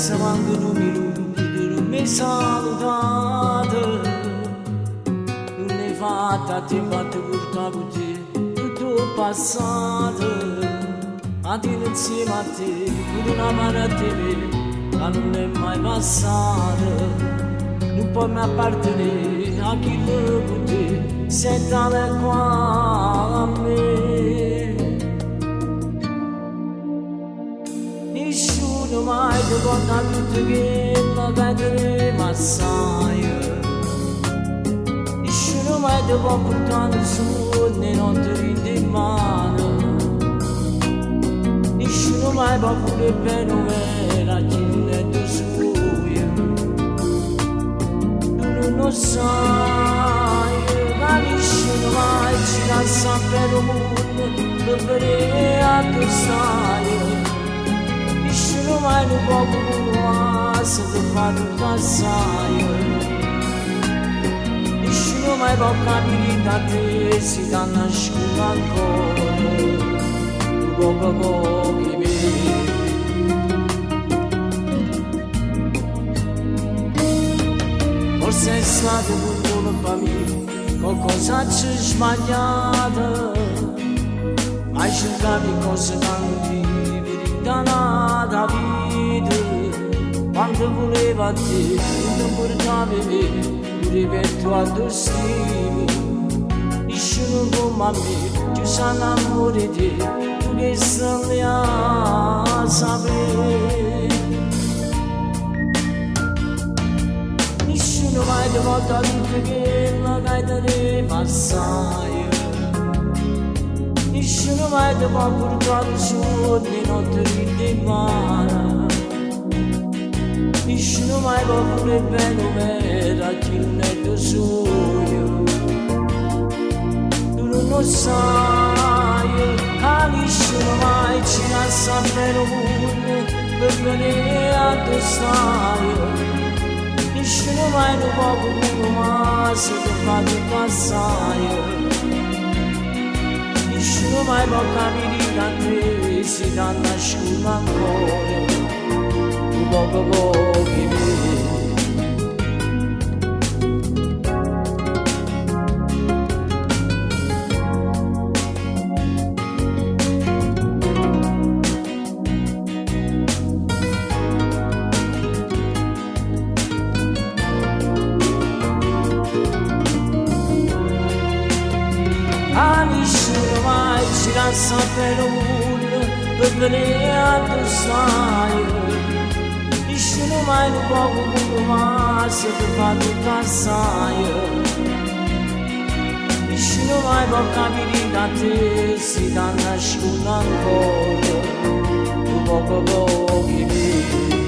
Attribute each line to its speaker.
Speaker 1: senza manco un minuto non mi salutate, non è fatta, ti è fatta portare con te tutto il passato, ma ti insieme a te con una mano a te che non è mai passata. Non può mai appartenere a chi lo con te, sentale qua a me. Nessuno mai ti porta tutto quello che te assai. Nessuno mai ti può portare su né non ti rende in mano. Nessuno mai può pure bene vera chi non è tuo suo. Non sai, ma nessuno mai ci lascia per un mondo per vedere a tu stai. Nessuno mai non può continuare se ti fa tutto assai. Nessuno mai può capire da te si danno a scuola ancora, poco poco che vedi. Forse è stato pure colpa mia, qualcosa c'è sbagliato, ma cercavi cose tanti verità nata vita, quando voleva a te, non portavi me, tu ripeto a tuo stimo, nessuno come a me, tu sai l'amore di te, tu che stai a sapere. Nessuno mai ti porta tutto quello che ti passai. Nessuno mai ti può portare su né non ti rende in mano. Nessuno mai può pure bene vera chi non è tuo suo. Tu non lo sai, a nessuno mai ci lascia bene un mondo per venire a tu stai. Nessuno mai lo può continuare se ti fa tutto assai. Nessuno mai può capire da te si danno a scuola ancora, poco poco che vedi. Nessuno mai ci lascia per un mondo per venire a tu stai. Nessuno mai lo può continuare se ti fa tutto assai. Nessuno mai può capire da te si danno a scuola ancora, poco poco che vedi.